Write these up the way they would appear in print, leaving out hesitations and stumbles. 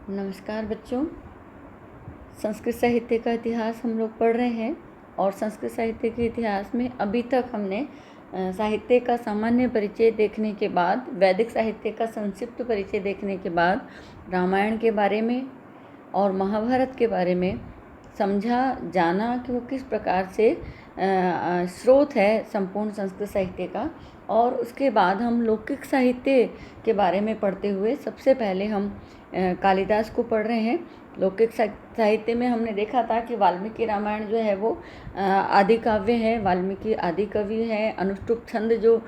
नमस्कार बच्चों। संस्कृत साहित्य का इतिहास हम लोग पढ़ रहे हैं और संस्कृत साहित्य के इतिहास में अभी तक हमने साहित्य का सामान्य परिचय देखने के बाद, वैदिक साहित्य का संक्षिप्त परिचय देखने के बाद रामायण के बारे में और महाभारत के बारे में समझा, जाना कि वो किस प्रकार से स्रोत है संपूर्ण संस्कृत साहित्य का। और उसके बाद हम लौकिक साहित्य के बारे में पढ़ते हुए सबसे पहले हम कालिदास को पढ़ रहे हैं। लौकिक साहित्य में हमने देखा था कि वाल्मीकि रामायण जो है वो आदि काव्य है, वाल्मीकि आदि कवि है। अनुष्टुप छंद जो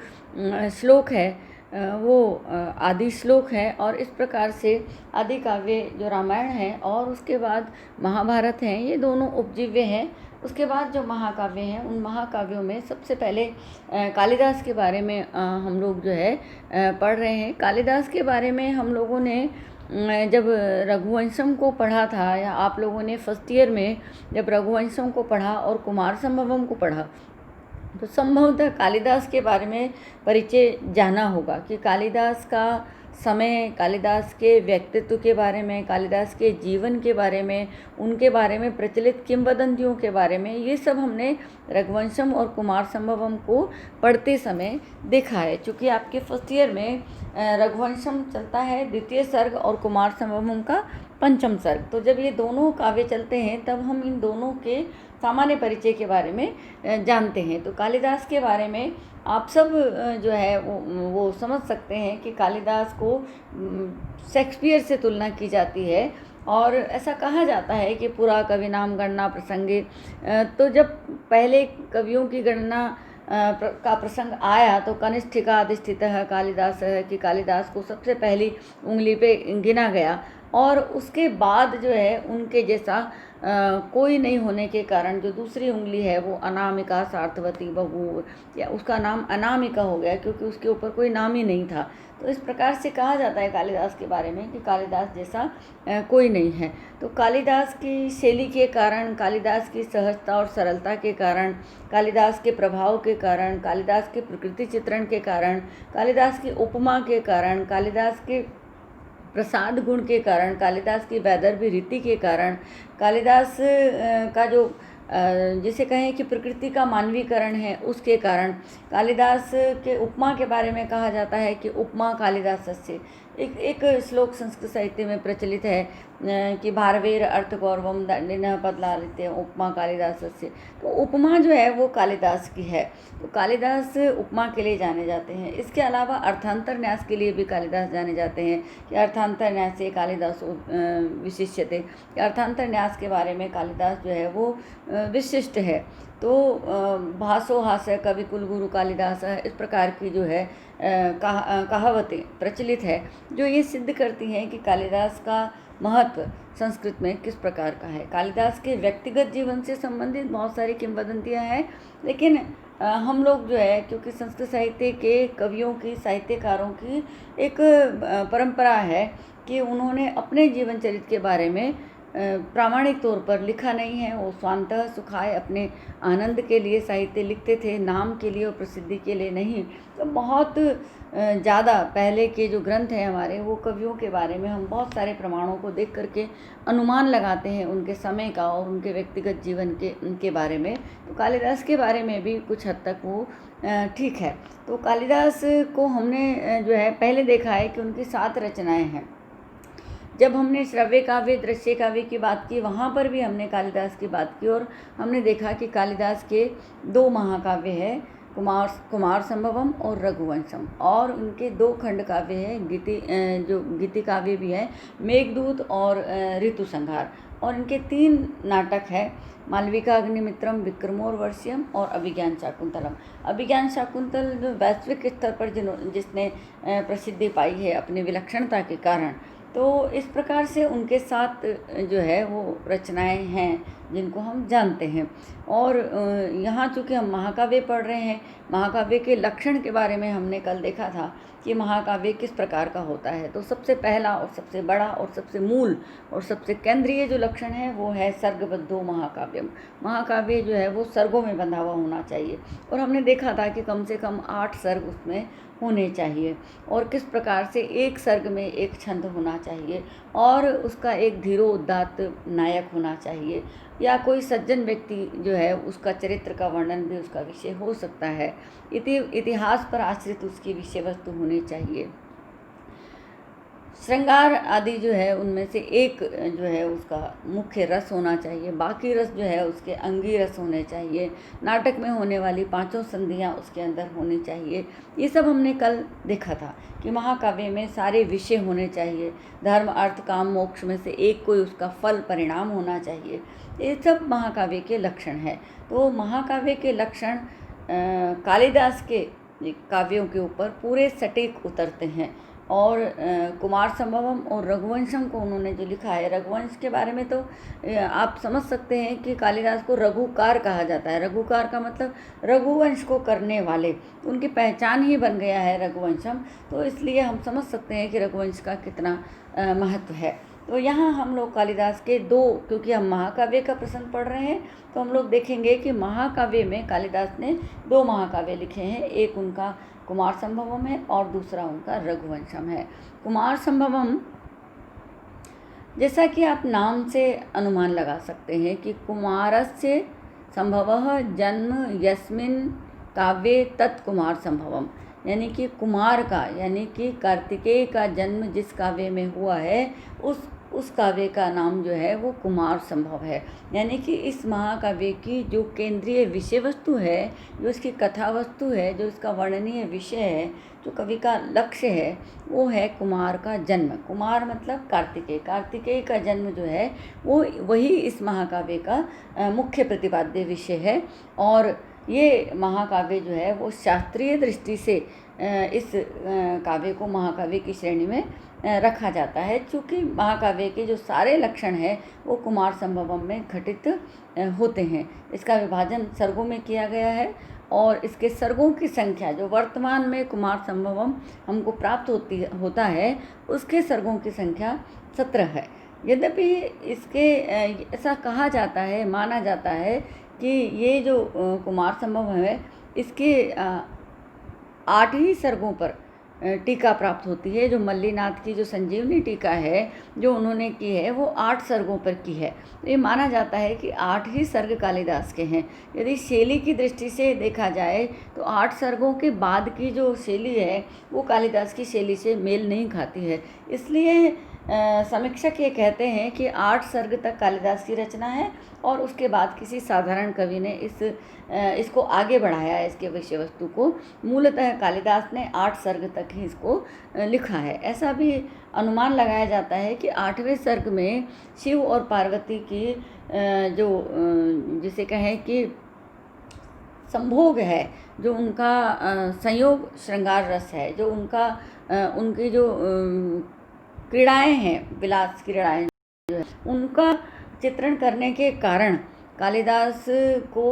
श्लोक है वो आदि श्लोक है और इस प्रकार से आदि काव्य जो रामायण है और उसके बाद महाभारत हैं, ये दोनों उपजीव्य हैं। उसके बाद जो महाकाव्य हैं, उन महाकाव्यों में सबसे पहले कालिदास के बारे में हम लोग जो है पढ़ रहे हैं। कालिदास के बारे में हम लोगों ने जब रघुवंशम को पढ़ा था, या आप लोगों ने फर्स्ट ईयर में जब रघुवंशम को पढ़ा और कुमार संभवम को पढ़ा, तो संभवतः कालिदास के बारे में परिचय जाना होगा कि कालिदास का समय, कालिदास के व्यक्तित्व के बारे में, कालिदास के जीवन के बारे में, उनके बारे में प्रचलित किंवदंतियों के बारे में, ये सब हमने रघुवंशम और कुमार संभवम को पढ़ते समय देखा है। चूँकि आपके फर्स्ट ईयर में रघुवंशम चलता है द्वितीय सर्ग और कुमार संभवम का पंचम सर्ग, तो जब ये दोनों काव्य चलते हैं तब हम इन दोनों के सामान्य परिचय के बारे में जानते हैं। तो कालिदास के बारे में आप सब जो है वो समझ सकते हैं कि कालिदास को शेक्सपियर से तुलना की जाती है और ऐसा कहा जाता है कि पुरा कवि नाम गणना प्रसंगे। तो जब पहले कवियों की गणना का प्रसंग आया तो कनिष्ठिका अधिष्ठितः कालिदास है कि कालिदास को सबसे पहली उंगली पे गिना गया और उसके बाद जो है उनके जैसा कोई नहीं होने के कारण जो दूसरी उंगली है वो अनामिका सार्थवती बहू, या उसका नाम अनामिका हो गया क्योंकि उसके ऊपर कोई नाम ही नहीं था। तो इस प्रकार से कहा जाता है कालिदास के बारे में कि कालिदास जैसा कोई नहीं है। तो कालिदास की शैली के कारण, कालिदास की सहजता और सरलता के कारण, कालिदास के प्रभाव के कारण, कालिदास के प्रकृति चित्रण के कारण, कालिदास की उपमा के कारण, कालिदास के प्रसाद गुण के कारण, कालिदास की वैदर्भी रीति के कारण, कालिदास का जो जिसे कहें कि प्रकृति का मानवीकरण है उसके कारण, कालिदास के उपमा के बारे में कहा जाता है कि उपमा कालिदासस्य। एक श्लोक संस्कृत साहित्य में प्रचलित है कि भारवेर अर्थ गौरवम दंडिनः पदलालित्य उपमा कालिदासस्य। तो उपमा जो है वो कालिदास की है। तो कालिदास उपमा के लिए जाने जाते हैं। इसके अलावा अर्थांतर न्यास के लिए भी कालिदास जाने जाते हैं कि अर्थांतर न्यास से कालिदास विशिष्यते। अर्थांतर न्यास के बारे में कालिदास जो है वो विशिष्ट है। तो भासो हास्य कवि कुलगुरु कालिदास, इस प्रकार की जो है कहावतें प्रचलित है जो ये सिद्ध करती हैं कि कालिदास का महत्व संस्कृत में किस प्रकार का है। कालिदास के व्यक्तिगत जीवन से संबंधित बहुत सारी किंवदंतियाँ हैं, लेकिन हम लोग जो है क्योंकि संस्कृत साहित्य के कवियों की, साहित्यकारों की एक परंपरा है कि उन्होंने अपने जीवन चरित्र के बारे में प्रामाणिक तौर पर लिखा नहीं है। वो स्वांतः सुखाय अपने आनंद के लिए साहित्य लिखते थे, नाम के लिए और प्रसिद्धि के लिए नहीं। तो बहुत ज़्यादा पहले के जो ग्रंथ हैं हमारे, वो कवियों के बारे में हम बहुत सारे प्रमाणों को देख करके अनुमान लगाते हैं उनके समय का और उनके व्यक्तिगत जीवन के उनके बारे में। तो कालिदास के बारे में भी कुछ हद तक वो ठीक है। तो कालिदास को हमने जो है पहले देखा है कि उनकी 7 रचनाएँ हैं। जब हमने श्रव्य काव्य, दृश्य काव्य की बात की, वहाँ पर भी हमने कालिदास की बात की और हमने देखा कि कालिदास के 2 महाकाव्य हैं, कुमार संभवम और रघुवंशम, और उनके 2 खंड काव्य हैं, जो गीति काव्य भी है, मेघदूत और ऋतु संहार, और इनके 3 नाटक हैं, मालविका अग्निमित्रम, विक्रमोर्वशीयम और अभिज्ञान शाकुंतलम। अभिज्ञान शाकुंतल जो वैश्विक स्तर पर जिसने प्रसिद्धि पाई है अपनी विलक्षणता के कारण। तो इस प्रकार से उनके साथ जो है वो रचनाएं हैं जिनको हम जानते हैं। और यहाँ चूँकि हम महाकाव्य पढ़ रहे हैं, महाकाव्य के लक्षण के बारे में हमने कल देखा था कि महाकाव्य किस प्रकार का होता है। तो सबसे पहला और सबसे बड़ा और सबसे मूल और सबसे केंद्रीय जो लक्षण है वो है सर्गबद्धो महाकाव्यम। महाकाव्य जो है वो सर्गों में बंधा हुआ होना चाहिए, और हमने देखा था कि कम से कम 8 सर्ग उसमें होने चाहिए, और किस प्रकार से एक सर्ग में एक छंद होना चाहिए, और उसका एक धीरोदात्त नायक होना चाहिए, या कोई सज्जन व्यक्ति जो है उसका चरित्र का वर्णन भी उसका विषय हो सकता है। इतिहास पर आश्रित उसकी विषय वस्तु होनी चाहिए। श्रृंगार आदि जो है उनमें से एक जो है उसका मुख्य रस होना चाहिए, बाकी रस जो है उसके अंगी रस होने चाहिए। नाटक में होने वाली 5 संधियाँ उसके अंदर होनी चाहिए। ये सब हमने कल देखा था कि महाकाव्य में सारे विषय होने चाहिए। धर्म अर्थ काम मोक्ष में से एक कोई उसका फल परिणाम होना चाहिए। ये सब महाकाव्य के लक्षण हैं। तो महाकाव्य के लक्षण कालिदास के काव्यों के ऊपर पूरे सटीक उतरते हैं। और कुमार संभवम और रघुवंशम को उन्होंने जो लिखा है, रघुवंश के बारे में तो आप समझ सकते हैं कि कालिदास को रघुकार कहा जाता है। रघुकार का मतलब रघुवंश को करने वाले, उनकी पहचान ही बन गया है रघुवंशम। तो इसलिए हम समझ सकते हैं कि रघुवंश का कितना महत्व है। तो यहाँ हम लोग कालिदास के क्योंकि हम महाकाव्य का प्रसंग पढ़ रहे हैं, तो हम लोग देखेंगे कि महाकाव्य में कालिदास ने 2 महाकाव्य लिखे हैं। एक उनका कुमार संभवम है और दूसरा उनका रघुवंशम है। कुमार संभवम, जैसा कि आप नाम से अनुमान लगा सकते हैं कि कुमारस्य संभवः जन्म यस्मिन् काव्ये तत्कुमार संभवम, यानी कि कुमार का, यानी कि कार्तिकेय का जन्म जिस काव्य में हुआ है उस काव्य का नाम जो है वो कुमार संभव है। यानी कि इस महाकाव्य की जो केंद्रीय विषय वस्तु है, जो इसकी कथा वस्तु है, जो इसका वर्णनीय विषय है, जो कवि का लक्ष्य है, वो है कुमार का जन्म। कुमार मतलब कार्तिकेय का जन्म जो है वो वही इस महाकाव्य का मुख्य प्रतिपाद्य विषय है। और ये महाकाव्य जो है वो शास्त्रीय दृष्टि से इस काव्य को महाकाव्य की श्रेणी में रखा जाता है, क्योंकि महाकाव्य के जो सारे लक्षण हैं वो कुमार संभवम में घटित होते हैं। इसका विभाजन सर्गों में किया गया है, और इसके सर्गों की संख्या जो वर्तमान में कुमार संभवम हमको प्राप्त होता है, उसके सर्गों की संख्या 17 है। यद्यपि इसके ऐसा कहा जाता है, माना जाता है कि ये जो कुमार संभव है इसके 8 ही सर्गों पर टीका प्राप्त होती है। जो मल्लीनाथ की जो संजीवनी टीका है जो उन्होंने की है वो 8 सर्गों पर की है। तो ये माना जाता है कि 8 ही सर्ग कालिदास के हैं। यदि शैली की दृष्टि से देखा जाए तो 8 सर्गों के बाद की जो शैली है वो कालिदास की शैली से मेल नहीं खाती है। इसलिए समीक्षक ये कहते हैं कि 8 सर्ग तक कालिदास की रचना है, और उसके बाद किसी साधारण कवि ने इसको आगे बढ़ाया है, इसके विषय वस्तु को। मूलतः कालिदास ने 8 सर्ग तक ही इसको लिखा है। ऐसा भी अनुमान लगाया जाता है कि 8वें सर्ग में शिव और पार्वती की जो जिसे कहें कि संभोग है, जो उनका संयोग श्रृंगार रस है, जो उनकी जो क्रीड़ाएँ हैं, विलास क्रीड़ाएँ जो है, उनका चित्रण करने के कारण कालिदास को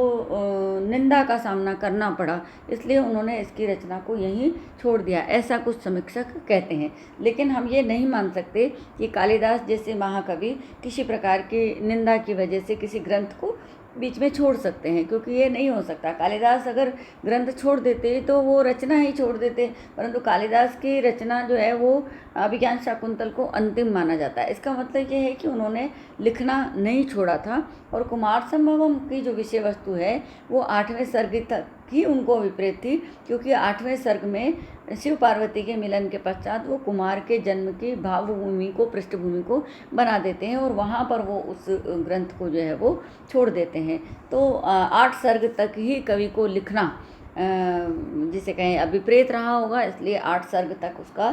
निंदा का सामना करना पड़ा, इसलिए उन्होंने इसकी रचना को यहीं छोड़ दिया, ऐसा कुछ समीक्षक कहते हैं। लेकिन हम ये नहीं मान सकते कि कालिदास जैसे महाकवि किसी प्रकार की निंदा की वजह से किसी ग्रंथ को बीच में छोड़ सकते हैं, क्योंकि ये नहीं हो सकता। कालिदास अगर ग्रंथ छोड़ देते तो वो रचना ही छोड़ देते, परंतु कालिदास की रचना जो है वो अभिज्ञान शाकुंतल को अंतिम माना जाता है। इसका मतलब ये है कि उन्होंने लिखना नहीं छोड़ा था, और कुमार संभवम की जो विषय वस्तु है वो 8वें सर्ग तक ही उनको विपरीत थी, क्योंकि 8वें सर्ग में शिव पार्वती के मिलन के पश्चात वो कुमार के जन्म की भावभूमि को, पृष्ठभूमि को बना देते हैं, और वहाँ पर वो उस ग्रंथ को जो है वो छोड़ देते हैं। तो 8 सर्ग तक ही कवि को लिखना जिसे कहें अभिप्रेत रहा होगा, इसलिए 8 सर्ग तक उसका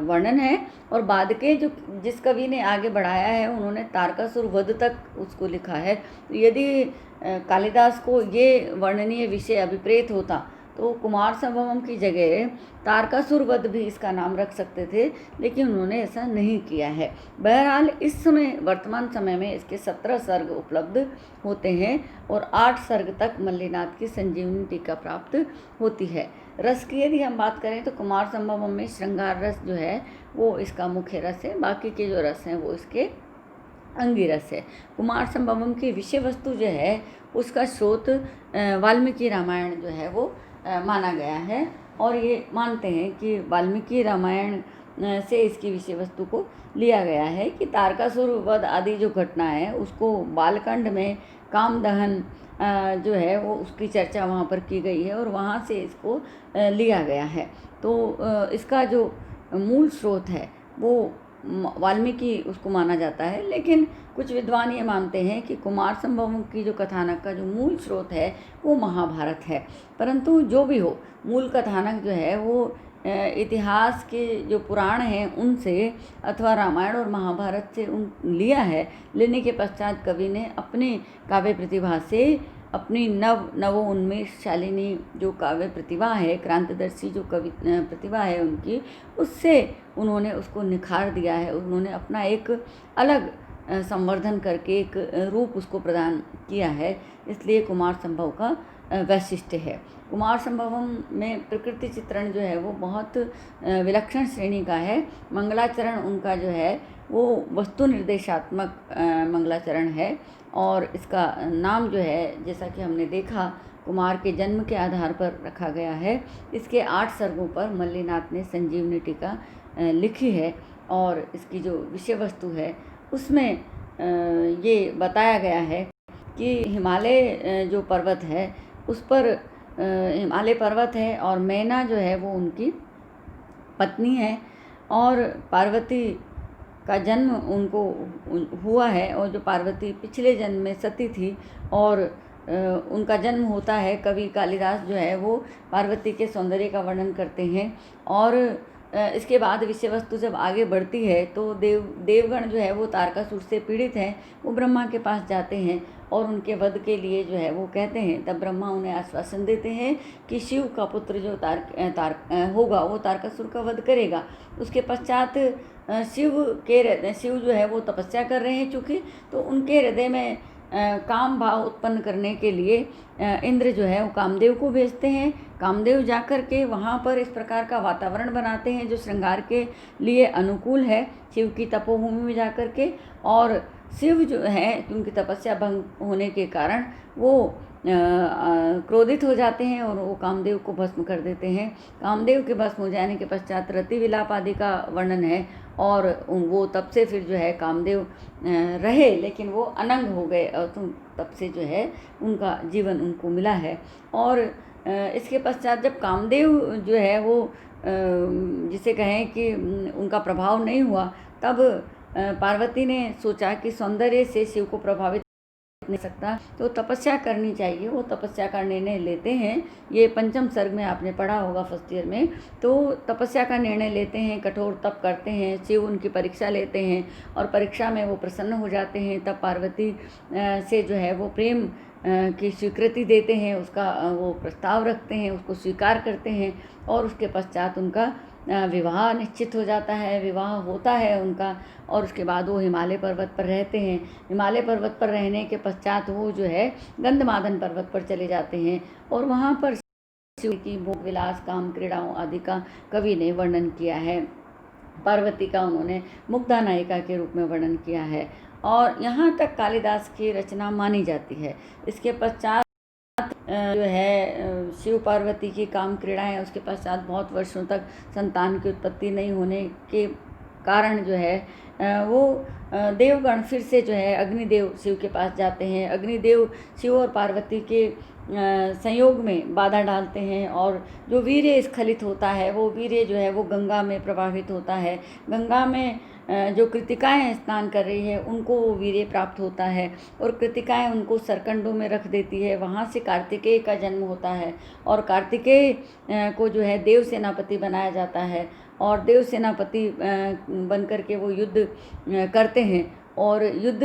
वर्णन है। और बाद के जिस कवि ने आगे बढ़ाया है उन्होंने तारकासुर वध तक उसको लिखा है। तो यदि कालिदास को ये वर्णनीय विषय अभिप्रेत होता तो कुमार संभवम की जगह तारकासुर वध भी इसका नाम रख सकते थे, लेकिन उन्होंने ऐसा नहीं किया है। बहरहाल इस समय वर्तमान समय में इसके 17 सर्ग उपलब्ध होते हैं और 8 सर्ग तक मल्लीनाथ की संजीवनी टीका प्राप्त होती है। रस की यदि हम बात करें तो कुमार संभवम में श्रृंगार रस जो है वो इसका मुख्य रस है, बाकी के जो रस हैं वो इसके अंगी रस है। कुमार संभवम की विषय वस्तु जो है उसका स्रोत वाल्मीकि रामायण जो है वो माना गया है, और ये मानते हैं कि वाल्मीकि रामायण से इसकी विषय वस्तु को लिया गया है कि तारकासुर वध आदि जो घटना है उसको बालकांड में काम दहन जो है वो उसकी चर्चा वहाँ पर की गई है और वहाँ से इसको लिया गया है। तो इसका जो मूल स्रोत है वो वाल्मीकि उसको माना जाता है, लेकिन कुछ विद्वान ये मानते हैं कि कुमार संभवम की जो कथानक का जो मूल स्रोत है वो महाभारत है। परंतु जो भी हो, मूल कथानक जो है वो इतिहास के जो पुराण हैं उनसे अथवा रामायण और महाभारत से लिया है। लेने के पश्चात कवि ने अपने काव्य प्रतिभा से अपनी नवोन्मेषशालिनी जो काव्य प्रतिभा है, क्रांतिदर्शी जो कवि प्रतिभा है उनकी, उससे उन्होंने उसको निखार दिया है। उन्होंने अपना एक अलग संवर्धन करके एक रूप उसको प्रदान किया है, इसलिए कुमार संभव का वैशिष्ट्य है। कुमार संभवम में प्रकृति चित्रण जो है वो बहुत विलक्षण श्रेणी का है। मंगलाचरण उनका जो है वो वस्तु निर्देशात्मक मंगलाचरण है, और इसका नाम जो है जैसा कि हमने देखा कुमार के जन्म के आधार पर रखा गया है। इसके 8 सर्गों पर मल्लीनाथ ने संजीवनी टीका लिखी है, और इसकी जो विषय वस्तु है उसमें ये बताया गया है कि हिमालय जो पर्वत है उस पर हिमालय पर्वत है और मैना जो है वो उनकी पत्नी है, और पार्वती का जन्म उनको हुआ है, और जो पार्वती पिछले जन्म में सती थी और उनका जन्म होता है। कवि कालिदास जो है वो पार्वती के सौंदर्य का वर्णन करते हैं, और इसके बाद विषय वस्तु जब आगे बढ़ती है तो देवगण जो है वो तारकासुर से पीड़ित हैं। वो ब्रह्मा के पास जाते हैं और उनके वध के लिए जो है वो कहते हैं। तब ब्रह्मा उन्हें आश्वासन देते हैं कि शिव का पुत्र जो होगा वो तारकासुर का वध करेगा। उसके पश्चात शिव जो है वो तपस्या कर रहे हैं चूँकि, तो उनके हृदय में काम भाव उत्पन्न करने के लिए इंद्र जो है वो कामदेव को भेजते हैं। कामदेव जाकर के वहाँ पर इस प्रकार का वातावरण बनाते हैं जो श्रृंगार के लिए अनुकूल है, शिव की तपोभूमि में जाकर के। और शिव जो है उनकी तपस्या भंग होने के कारण वो क्रोधित हो जाते हैं और वो कामदेव को भस्म कर देते हैं। कामदेव के भस्म हो जाने के पश्चात रति विलाप आदि का वर्णन है, और वो तब से फिर जो है कामदेव रहे लेकिन वो अनंग हो गए, और तब से जो है उनका जीवन उनको मिला है। और इसके पश्चात जब कामदेव जो है वो जिसे कहें कि उनका प्रभाव नहीं हुआ, तब पार्वती ने सोचा कि सौंदर्य से शिव को प्रभावित नहीं सकता, तो तपस्या करनी चाहिए। वो तपस्या का निर्णय लेते हैं। ये पंचम सर्ग में आपने पढ़ा होगा फर्स्ट ईयर में। तो तपस्या का निर्णय लेते हैं, कठोर तप करते हैं, शिव उनकी परीक्षा लेते हैं और परीक्षा में वो प्रसन्न हो जाते हैं। तब पार्वती से जो है वो प्रेम की स्वीकृति देते हैं, उसका वो प्रस्ताव रखते हैं, उसको स्वीकार करते हैं, और उसके पश्चात उनका विवाह निश्चित हो जाता है, विवाह होता है उनका। और उसके बाद वो हिमालय पर्वत पर रहते हैं। हिमालय पर्वत पर रहने के पश्चात वो जो है गंधमादन पर्वत पर चले जाते हैं, और वहाँ पर शिव की भोग विलास काम क्रीड़ाओं आदि का कवि ने वर्णन किया है। पार्वती का उन्होंने मुग्धा नायिका के रूप में वर्णन किया है, और यहाँ तक कालिदास की रचना मानी जाती है। इसके पश्चात जो है शिव पार्वती की काम क्रीड़ाएँ, उसके पश्चात बहुत वर्षों तक संतान की उत्पत्ति नहीं होने के कारण जो है वो देवगण फिर से जो है अग्निदेव शिव के पास जाते हैं। अग्निदेव शिव और पार्वती के संयोग में बाधा डालते हैं, और जो वीर्य स्खलित होता है वो वीर्य जो है वो गंगा में प्रवाहित होता है। गंगा में जो कृतिकाएँ स्नान कर रही है उनको वो वीर्य प्राप्त होता है, और कृतिकाएँ उनको सरकंडों में रख देती है। वहाँ से कार्तिकेय का जन्म होता है, और कार्तिकेय को जो है देव सेनापति बनाया जाता है, और देव सेनापति बन कर के वो युद्ध करते हैं, और युद्ध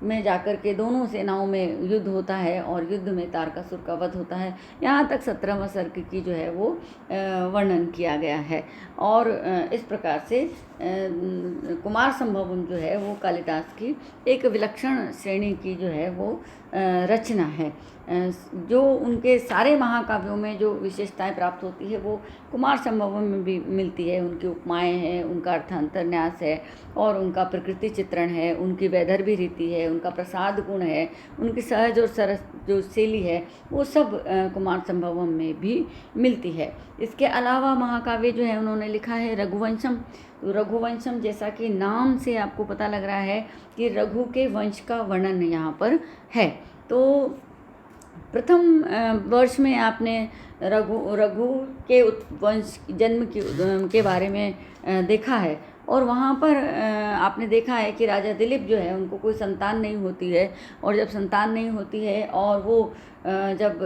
में जाकर के दोनों सेनाओं में युद्ध होता है और युद्ध में तारकासुर का वध होता है। यहाँ तक 17वां सर्ग की जो है वो वर्णन किया गया है। और इस प्रकार से कुमार संभवम जो है वो कालिदास की एक विलक्षण श्रेणी की जो है वो रचना है। जो उनके सारे महाकाव्यों में जो विशेषताएं प्राप्त होती है वो कुमार संभवम में भी मिलती है। उनकी उपमाएं हैं, उनका अर्थांतरन्यास है और उनका प्रकृति चित्रण है, उनकी वैदर्भी रीति है, उनका प्रसाद गुण है, उनकी सहज और सरस जो शैली है वो सब कुमार संभवम में भी मिलती है। इसके अलावा महाकाव्य जो है उन्होंने लिखा है रघुवंशम। तो रघुवंशम जैसा कि नाम से आपको पता लग रहा है कि रघु के वंश का वर्णन यहाँ पर है। तो प्रथम वर्ष में आपने रघु के वंश जन्म के बारे में देखा है और वहाँ पर आपने देखा है कि राजा दिलीप जो है उनको कोई संतान नहीं होती है। और जब संतान नहीं होती है और वो जब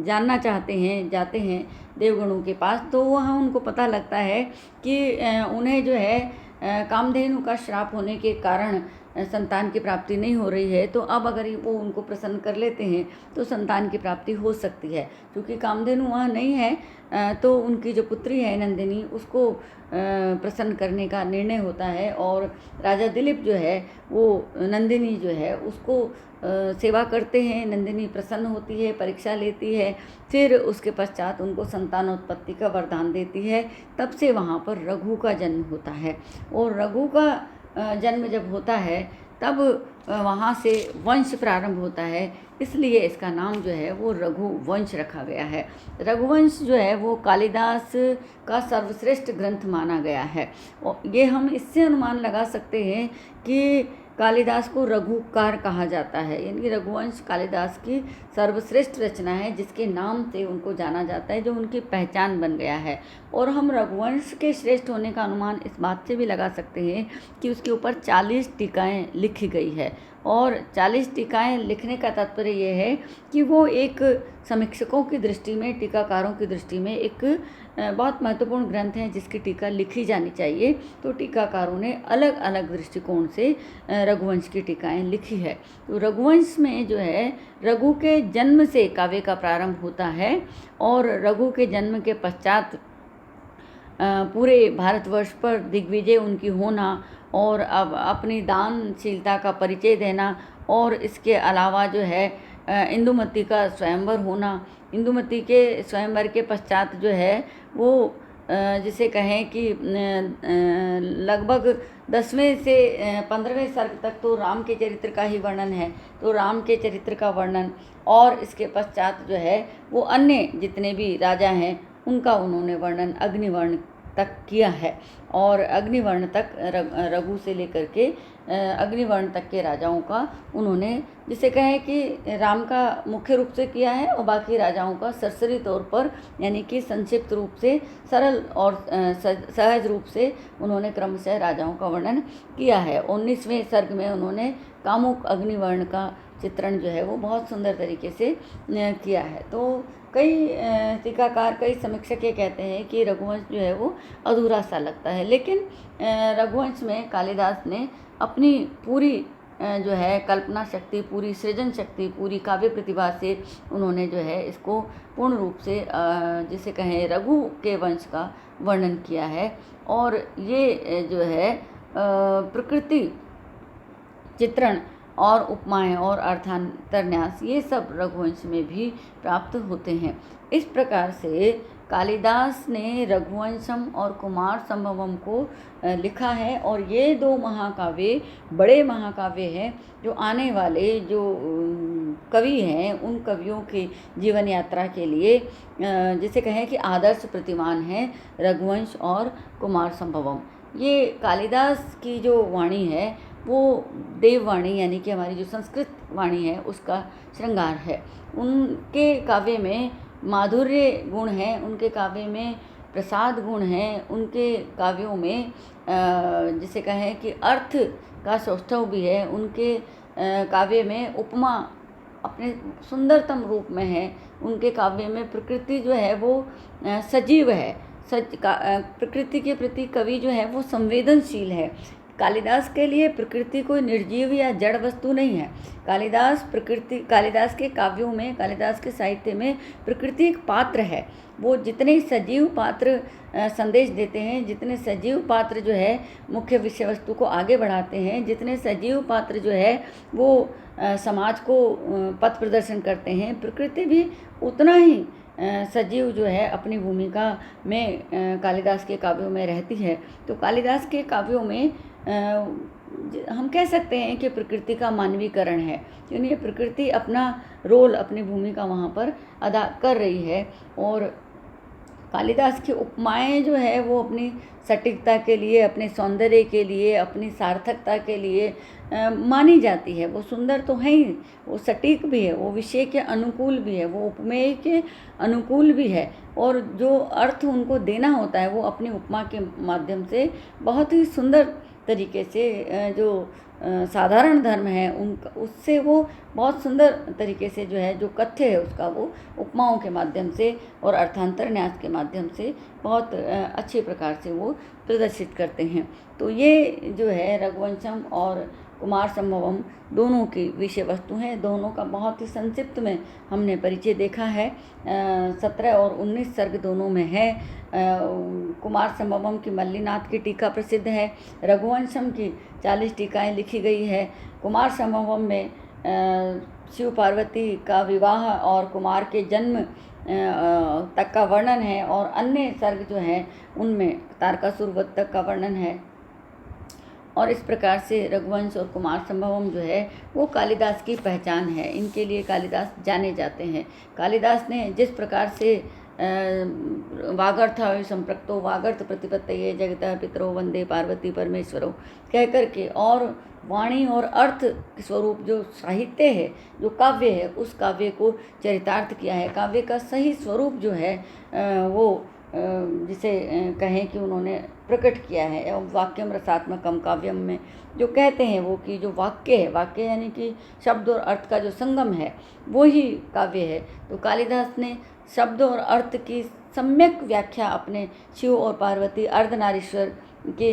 जानना चाहते हैं, जाते हैं देवगणों के पास, तो वहाँ उनको पता लगता है कि उन्हें जो है कामधेनु का श्राप होने के कारण संतान की प्राप्ति नहीं हो रही है। तो अब अगर वो उनको प्रसन्न कर लेते हैं तो संतान की प्राप्ति हो सकती है। क्योंकि कामधेनु वहाँ नहीं है तो उनकी जो पुत्री है नंदिनी उसको प्रसन्न करने का निर्णय होता है। और राजा दिलीप जो है वो नंदिनी जो है उसको सेवा करते हैं। नंदिनी प्रसन्न होती है, परीक्षा लेती है, फिर उसके पश्चात उनको संतानोत्पत्ति का वरदान देती है। तब से वहाँ पर रघु का जन्म होता है। और रघु का जन्म जब होता है तब वहाँ से वंश प्रारंभ होता है, इसलिए इसका नाम जो है वो रघुवंश रखा गया है। रघुवंश जो है वो कालिदास का सर्वश्रेष्ठ ग्रंथ माना गया है। और ये हम इससे अनुमान लगा सकते हैं कि कालिदास को रघुकार कहा जाता है, यानी रघुवंश कालिदास की सर्वश्रेष्ठ रचना है जिसके नाम से उनको जाना जाता है, जो उनकी पहचान बन गया है। और हम रघुवंश के श्रेष्ठ होने का अनुमान इस बात से भी लगा सकते हैं कि उसके ऊपर 40 टीकाएँ लिखी गई है। और 40 टीकाएँ लिखने का तात्पर्य ये है कि वो एक समीक्षकों की दृष्टि में, टीकाकारों की दृष्टि में एक बहुत महत्वपूर्ण ग्रंथ है जिसकी टीका लिखी जानी चाहिए। तो टीकाकारों ने अलग अलग दृष्टिकोण से रघुवंश की टीकाएँ लिखी है। तो रघुवंश में जो है रघु के जन्म से काव्य का प्रारंभ होता है और रघु के जन्म के पश्चात पूरे भारतवर्ष पर दिग्विजय उनकी होना और अब अपनी दानशीलता का परिचय देना और इसके अलावा जो है इंदुमती का स्वयंवर होना। इंदुमती के स्वयंवर के पश्चात जो है वो जिसे कहें कि लगभग 10वें से 15वें सर्ग तक तो राम के चरित्र का ही वर्णन है। तो राम के चरित्र का वर्णन और इसके पश्चात जो है वो अन्य जितने भी राजा हैं उनका उन्होंने वर्णन अग्निवर्ण तक किया है। और अग्निवर्ण तक रघु से लेकर के अग्निवर्ण तक के राजाओं का उन्होंने जिसे कहें कि राम का मुख्य रूप से किया है और बाकी राजाओं का सरसरी तौर पर यानी कि संक्षिप्त रूप से, सरल और सहज रूप से उन्होंने क्रमशः राजाओं का वर्णन किया है। 19वें सर्ग में उन्होंने कामुक अग्निवर्ण का चित्रण जो है वो बहुत सुंदर तरीके से किया है। तो कई टीकाकार, कई समीक्षक ये कहते हैं कि रघुवंश जो है वो अधूरा सा लगता है, लेकिन रघुवंश में कालिदास ने अपनी पूरी जो है कल्पना शक्ति, पूरी सृजन शक्ति, पूरी काव्य प्रतिभा से उन्होंने जो है इसको पूर्ण रूप से जिसे कहें रघु के वंश का वर्णन किया है। और ये जो है प्रकृति चित्रण और उपमाएँ और अर्थांतरन्यास ये सब रघुवंश में भी प्राप्त होते हैं। इस प्रकार से कालिदास ने रघुवंशम और कुमार संभवम को लिखा है और ये दो महाकाव्य बड़े महाकाव्य हैं जो आने वाले जो कवि हैं उन कवियों की जीवन यात्रा के लिए जिसे कहें कि आदर्श प्रतिमान हैं रघुवंश और कुमार संभवम। ये कालिदास की जो वाणी है वो देववाणी यानी कि हमारी जो संस्कृत वाणी है उसका श्रृंगार है। उनके काव्य में माधुर्य गुण है, उनके काव्य में प्रसाद गुण है, उनके काव्यों में जिसे कहें कि अर्थ का सौष्ठव भी है। उनके काव्य में उपमा अपने सुंदरतम रूप में है। उनके काव्य में प्रकृति जो है वो सजीव है। प्रकृति के प्रति कवि जो है वो संवेदनशील है। कालिदास के लिए प्रकृति कोई निर्जीव या जड़ वस्तु नहीं है। कालिदास के काव्यों में, कालिदास के साहित्य में प्रकृति एक पात्र है। वो जितने सजीव पात्र संदेश देते हैं, जितने सजीव पात्र जो है मुख्य विषय वस्तु को आगे बढ़ाते हैं, जितने सजीव पात्र जो है वो समाज को पथ प्रदर्शन करते हैं, प्रकृति भी उतना ही सजीव जो है अपनी भूमिका में कालिदास के काव्यों में रहती है। तो कालिदास के काव्यों में हम कह सकते हैं कि प्रकृति का मानवीकरण है, क्योंकि ये प्रकृति अपना रोल, अपनी भूमिका वहाँ पर अदा कर रही है। और कालिदास की उपमाएं जो है वो अपनी सटीकता के लिए, अपने सौंदर्य के लिए, अपनी सार्थकता के लिए मानी जाती है। वो सुंदर तो है ही, वो सटीक भी है, वो विषय के अनुकूल भी है, वो उपमेय के अनुकूल भी है, और जो अर्थ उनको देना होता है वो अपनी उपमा के माध्यम से बहुत ही सुंदर तरीके से जो साधारण धर्म है उनका, उससे वो बहुत सुंदर तरीके से जो है जो कथ्य है उसका वो उपमाओं के माध्यम से और अर्थांतर न्यास के माध्यम से बहुत अच्छे प्रकार से वो प्रदर्शित करते हैं। तो ये जो है रघुवंशम और कुमार संभवम दोनों की विषय वस्तु हैं। दोनों का बहुत ही संक्षिप्त में हमने परिचय देखा है। 17 और 19 सर्ग दोनों में है। कुमार संभवम की मल्लीनाथ की टीका प्रसिद्ध है। रघुवंशम की 40 टीकाएं लिखी गई है। कुमार संभवम में शिव पार्वती का विवाह और कुमार के जन्म तक का वर्णन है, और अन्य सर्ग जो हैं उनमें तारकासुर वध तक का वर्णन है। और इस प्रकार से रघुवंश और कुमार संभवम जो है वो कालिदास की पहचान है। इनके लिए कालिदास जाने जाते हैं। कालिदास ने जिस प्रकार से वागर्थ संप्रक्तो वागर्थ प्रतिपत्तये जगतः पितरो वंदे पार्वती परमेश्वरो कह करके, और वाणी और अर्थ स्वरूप जो साहित्य है, जो काव्य है, उस काव्य को चरितार्थ किया है। काव्य का सही स्वरूप जो है वो जिसे कहें कि उन्होंने प्रकट किया है। एवं वाक्यम रसात्मकम काव्यम में जो कहते हैं वो कि जो वाक्य है, वाक्य यानी कि शब्द और अर्थ का जो संगम है वो ही काव्य है। तो कालिदास ने शब्द और अर्थ की सम्यक व्याख्या अपने शिव और पार्वती अर्धनारीश्वर के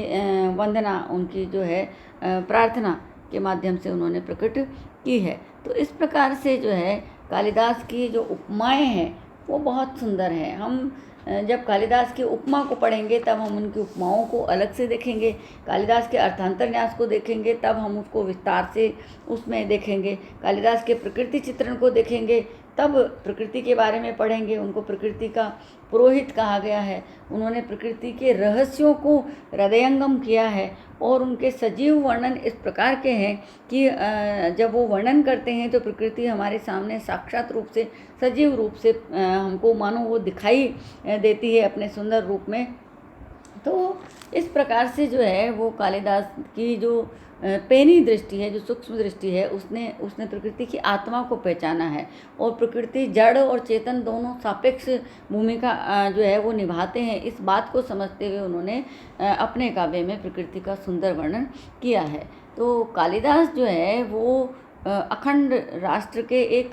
वंदना, उनकी जो है प्रार्थना के माध्यम से उन्होंने प्रकट की है। तो इस प्रकार से जो है कालिदास की जो उपमाएं हैं वो बहुत सुंदर हैं। हम जब कालिदास की उपमा को पढ़ेंगे तब हम उनकी उपमाओं को अलग से देखेंगे। कालिदास के अर्थांतर न्यास को देखेंगे तब हम उसको विस्तार से उसमें देखेंगे। कालिदास के प्रकृति चित्रण को देखेंगे तब प्रकृति के बारे में पढ़ेंगे। उनको प्रकृति का पुरोहित कहा गया है। उन्होंने प्रकृति के रहस्यों को हृदयंगम किया है, और उनके सजीव वर्णन इस प्रकार के हैं कि जब वो वर्णन करते हैं तो प्रकृति हमारे सामने साक्षात रूप से, सजीव रूप से हमको मानो वो दिखाई देती है अपने सुंदर रूप में। तो इस प्रकार से जो है वो कालिदास की जो पेनी दृष्टि है, जो सूक्ष्म दृष्टि है, उसने प्रकृति की आत्मा को पहचाना है। और प्रकृति जड़ और चेतन दोनों सापेक्ष भूमिका जो है वो निभाते हैं। इस बात को समझते हुए उन्होंने अपने काव्य में प्रकृति का सुंदर वर्णन किया है। तो कालिदास जो है वो अखंड राष्ट्र के एक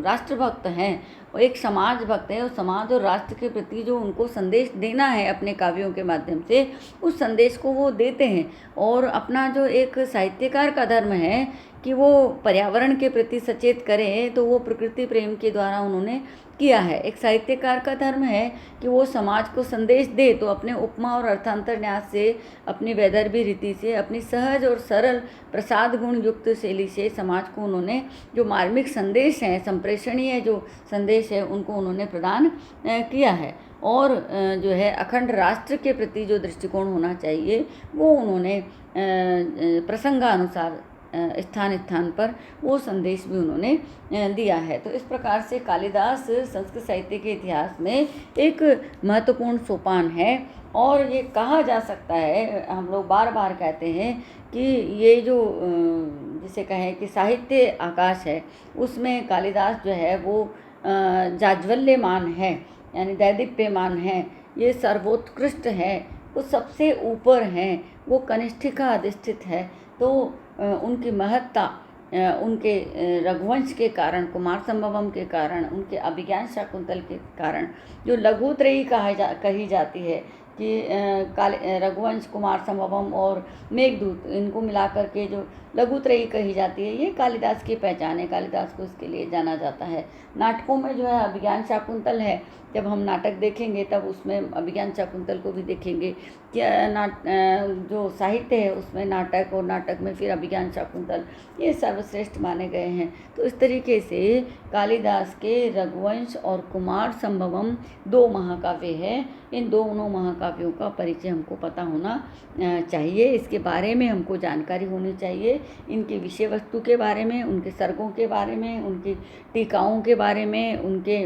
राष्ट्रभक्त हैं, और एक समाज भक्त है। और समाज और राष्ट्र के प्रति जो उनको संदेश देना है अपने काव्यों के माध्यम से, उस संदेश को वो देते हैं। और अपना जो एक साहित्यकार का धर्म है कि वो पर्यावरण के प्रति सचेत करें, तो वो प्रकृति प्रेम के द्वारा उन्होंने किया है। एक साहित्यकार का धर्म है कि वो समाज को संदेश दे, तो अपने उपमा और अर्थांतर न्यास से, अपनी वैदर्भी रीति से, अपनी सहज और सरल प्रसाद गुण युक्त शैली से समाज को उन्होंने जो मार्मिक संदेश हैं, संप्रेषणीय जो संदेश है, उनको उन्होंने प्रदान किया है। और जो है अखंड राष्ट्र के प्रति जो दृष्टिकोण होना चाहिए वो उन्होंने प्रसंगानुसार स्थान स्थान पर वो संदेश भी उन्होंने दिया है। तो इस प्रकार से कालिदास संस्कृत साहित्य के इतिहास में एक महत्वपूर्ण सोपान है। और ये कहा जा सकता है, हम लोग बार बार कहते हैं कि ये जो जिसे कहें कि साहित्य आकाश है, उसमें कालिदास जो है वो जाज्वल्यमान है, यानी दैदीप्यमान है, ये सर्वोत्कृष्ट है, वो सबसे ऊपर हैं, वो कनिष्ठिका अधिष्ठित है। तो उनकी महत्ता उनके रघुवंश के कारण, कुमार संभवम के कारण, उनके अभिज्ञान शाकुंतल के कारण, जो लघुत्रयी कही जाती है, कि रघुवंश, कुमार संभवम और मेघदूत, इनको मिलाकर के जो लघुत्रयी कही जाती है, ये कालिदास की पहचान है। कालिदास को इसके लिए जाना जाता है। नाटकों में जो है अभिज्ञान शाकुंतल है, जब हम नाटक देखेंगे तब उसमें अभिज्ञान शाकुंतल को भी देखेंगे। क्या जो साहित्य है उसमें नाटक, और नाटक में फिर अभिज्ञान शाकुंतल, ये सर्वश्रेष्ठ माने गए हैं। तो इस तरीके से कालिदास के रघुवंश और कुमार संभवम 2 महाकाव्य है। इन दोनों महाकाव्यों का परिचय हमको पता होना चाहिए। इसके बारे में हमको जानकारी होनी चाहिए, इनकी विषय वस्तु के बारे में, उनके सर्गों के बारे में, उनकी टीकाओं के बारे में, उनके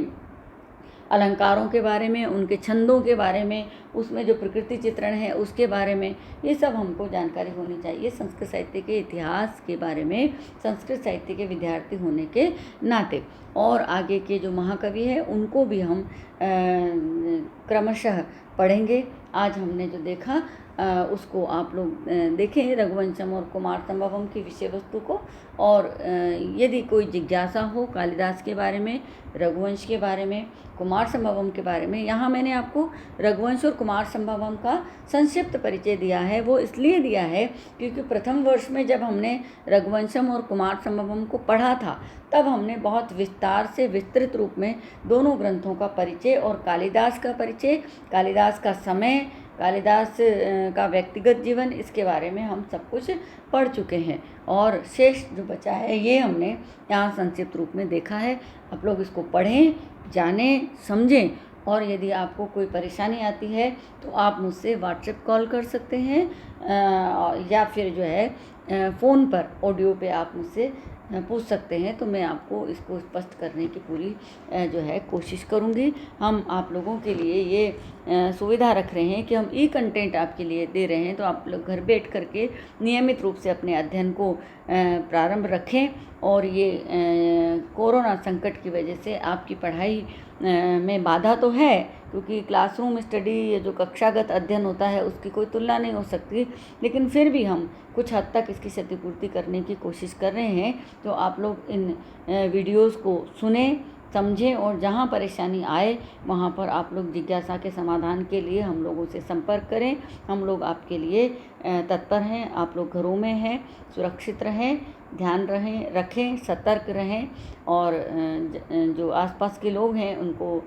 अलंकारों के बारे में, उनके छंदों के बारे में, उसमें जो प्रकृति चित्रण है उसके बारे में, ये सब हमको जानकारी होनी चाहिए संस्कृत साहित्य के इतिहास के बारे में, संस्कृत साहित्य के विद्यार्थी होने के नाते। और आगे के जो महाकवि हैं उनको भी हम क्रमशः पढ़ेंगे। आज हमने जो देखा उसको आप लोग देखें, रघुवंशम और कुमार संभवम की विषय वस्तु को। और यदि कोई जिज्ञासा हो कालिदास के बारे में, रघुवंश के बारे में, कुमार संभवम के बारे में, यहाँ मैंने आपको रघुवंश और कुमार संभवम का संक्षिप्त परिचय दिया है। वो इसलिए दिया है क्योंकि प्रथम वर्ष में जब हमने रघुवंशम और कुमार संभवम को पढ़ा था, तब हमने बहुत विस्तार से, विस्तृत रूप में दोनों ग्रंथों का परिचय और कालिदास का परिचय, कालिदास का समय, कालिदास का व्यक्तिगत जीवन, इसके बारे में हम सब कुछ पढ़ चुके हैं। और शेष जो बचा है ये हमने यहाँ संक्षिप्त रूप में देखा है। आप लोग इसको पढ़ें, जानें, समझें। और यदि आपको कोई परेशानी आती है तो आप मुझसे व्हाट्सएप कॉल कर सकते हैं, या फिर जो है फ़ोन पर ऑडियो पे आप मुझसे पूछ सकते हैं। तो मैं आपको इसको स्पष्ट करने की पूरी जो है कोशिश करूँगी। हम आप लोगों के लिए ये सुविधा रख रहे हैं कि हम ई कंटेंट आपके लिए दे रहे हैं, तो आप लोग घर बैठ करके नियमित रूप से अपने अध्ययन को प्रारंभ रखें। और ये कोरोना संकट की वजह से आपकी पढ़ाई में बाधा तो है, क्योंकि क्लासरूम स्टडी, जो कक्षागत अध्ययन होता है, उसकी कोई तुलना नहीं हो सकती, लेकिन फिर भी हम कुछ हद तक इसकी क्षतिपूर्ति करने की कोशिश कर रहे हैं। तो आप लोग इन वीडियोस को सुनें, समझें, और जहाँ परेशानी आए वहाँ पर आप लोग जिज्ञासा के समाधान के लिए हम लोगों से संपर्क करें। हम लोग आपके लिए तत्पर हैं। आप लोग घरों में हैं, सुरक्षित रहें, ध्यान रखें, सतर्क रहें, और जो आसपास के लोग हैं उनको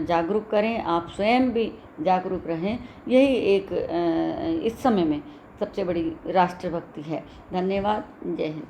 जागरूक करें। आप स्वयं भी जागरूक रहें। यही एक इस समय में सबसे बड़ी राष्ट्रभक्ति है। धन्यवाद। जय हिंद।